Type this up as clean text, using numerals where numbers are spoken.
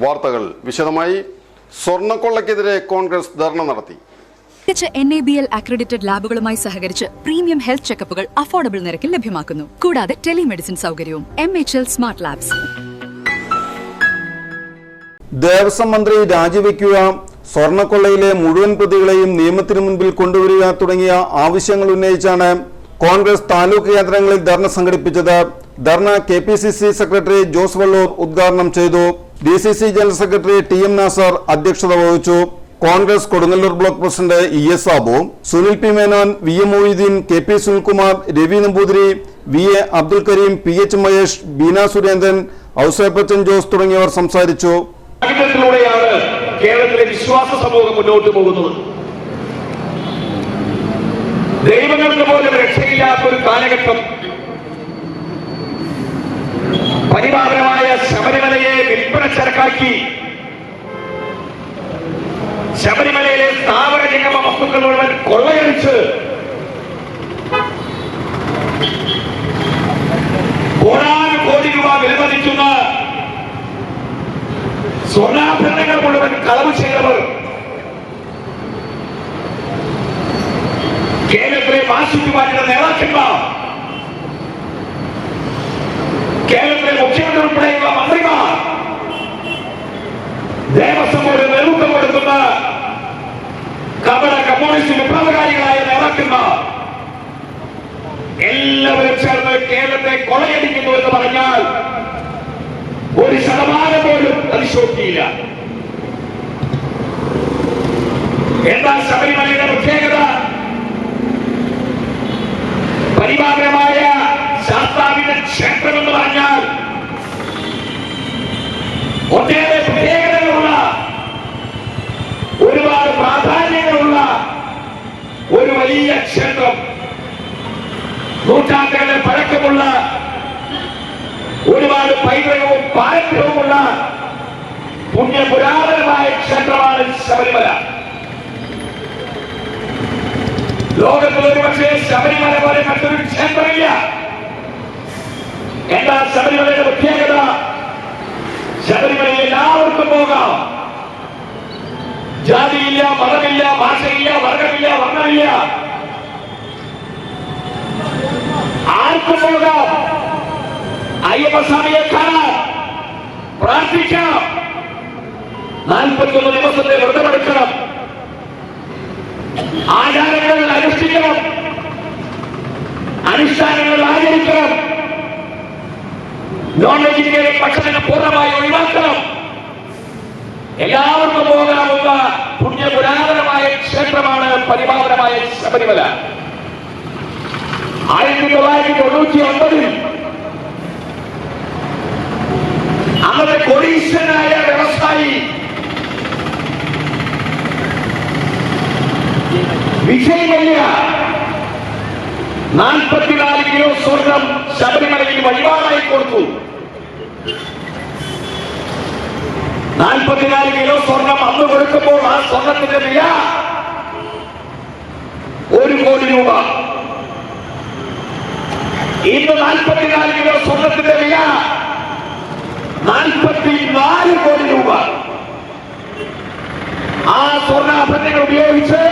വാർത്തകൾ വിശദമായി. സ്വർണ്ണക്കൊള്ളയ്ക്കെതിരെ കോൺഗ്രസ് ധർണ നടത്തി. NABL അക്രഡിറ്റഡ് ലാബുകളുമായി സഹകരിച്ച് പ്രീമിയം ഹെൽത്ത് ചെക്കപ്പുകൾ അഫോർഡബിൾ നിരക്കിൽ ലഭ്യമാക്കുന്നു. കൂടാതെ ടെലിമെഡിസിൻ സൗകര്യവും. MHL smart labs. ദേവസ്വം മന്ത്രി രാജിവെക്കുക, സ്വർണ്ണക്കൊള്ളയിലെ മുഴുവൻ പ്രതികളെയും നിയമത്തിന് മുൻപിൽ കൊണ്ടുവരിക തുടങ്ങിയ ആവശ്യങ്ങൾ ഉന്നയിച്ചാണ് കോൺഗ്രസ് താലൂക്ക് കേന്ദ്രങ്ങളിൽ ധർണ സംഘടിപ്പിച്ചത്. ധർണ KPCC സെക്രട്ടറി ജോസ് വള്ളൂർ ഉദ്ഘാടനം ചെയ്തു. DCC general secretary TM Nasar അധ്യക്ഷത വഹിച്ചു. Congress Kodungallur block president ES Sabu, Sunil P Menon, VM Moideen, KP Sunilkumar, Ravi Namboothiri, VA Abdul Kareem, PH Mahesh, Beena Surendran, Ouseppachan Jose തുടങ്ങിയവർ സംസാരിച്ചു. കേരളത്തിലെ വിശ്വാസ സമൂഹം മുന്നോട്ട് പോകുന്നത് ദൈവങ്ങൾക്ക് പോലും രക്ഷയില്ലാത്ത ഒരു കാലഘട്ടം. പരിപാലനമായ ശബരിമലയെ വിൽപ്പന ചരക്കാക്കി ശബരിമലയിലെ സ്ഥാവര ജംഗമ വസ്തുക്കൾ മുഴുവൻ കൊള്ളയടിച്ച് കോടാനുകോടി രൂപ വിലമതിക്കുന്ന സ്വർണ്ണാഭരണങ്ങൾ മുഴുവൻ കളവ് ചെയ്തവർ കേരളത്തിലെ മാർക്സിസ്റ്റ് നേതാക്കന്മാർ, കേരളത്തിലെ മുഖ്യമന്ത്രി ഉൾപ്പെടെയുള്ള മന്ത്രിമാർ, ദേവസ്വം ബോർഡ് നേതൃത്വം കൊടുക്കുന്ന കപട കമ്മ്യൂണിസ്റ്റ് വിപ്ലവകാരികളായ നേതാക്കന്മാർ എല്ലാവരും ചേർന്ന് കേരളത്തെ കൊള്ളയടിക്കുന്നു എന്ന് പറഞ്ഞാൽ 1% പോലും അതിശോക്തിയില്ല. എന്നാൽ ശബരിമലയുടെ പ്രത്യേകത പരിപാലനമായ ശാസ്താവിന്റെ ക്ഷേത്രം എന്ന് പറഞ്ഞാൽ ഒട്ടേറെ പ്രത്യേകതകളുള്ള, ഒരുപാട് പ്രാധാന്യങ്ങളുള്ള ഒരു വലിയ ക്ഷേത്രം, നൂറ്റാണ്ടുകളുടെ പഴക്കമുള്ള, ഒരുപാട് പൈതൃകവും പാരമ്പര്യവുമുള്ള പുണ്യപുരാതനമായ ക്ഷേത്രമാണ് ശബരിമല. ലോകത്തിൽ ഒരുപക്ഷെ ശബരിമല പോലെ മറ്റൊരു ക്ഷേത്രമില്ല. എന്നാൽ ശബരിമലയുടെ പ്രത്യേകത, ശബരിമലയിൽ എല്ലാവർക്കും പോകാം. ജാതിയില്ല, മതമില്ല, ഭാഷയില്ല, വർഗമില്ല, വർണ്ണമില്ല, ആർക്കും പോകാം. അയ്യപ്പസ്വാമിയെ കാണാം, പ്രാർത്ഥിക്കാം, 41 ദിവസത്തെ വ്രതമെടുക്കണം, ആചാരങ്ങൾ അനുഷ്ഠിക്കണം, അനുഷ്ഠാനങ്ങൾ ആചരിക്കണം, നോൺ വെജിറ്റേറിയൻ ഭക്ഷണം പൂർണ്ണമായി ഒഴിവാക്കണം. എല്ലാവർക്കും പോകാവുന്ന പുണ്യപുരാതനമായ ക്ഷേത്രമാണ് പരിപാവനമായ ശബരിമല. 1999 അന്നത്തെ കൊടീശ്വരനായ വ്യവസായി വിജയ് മല്യ 44 കിലോ സ്വർണം ശബരിമലയിൽ വഴിപാടായി കൊടുത്തു. 44 കിലോ സ്വർണം അന്ന് കൊടുക്കുമ്പോൾ ആ സ്വർണത്തിന്റെ വില 1 കോടി രൂപ. ഇന്ന് 44 കിലോ സ്വർണത്തിന്റെ വില 44 കോടി രൂപ. ആ സ്വർണ്ണാഭരണങ്ങൾ ഉപയോഗിച്ച്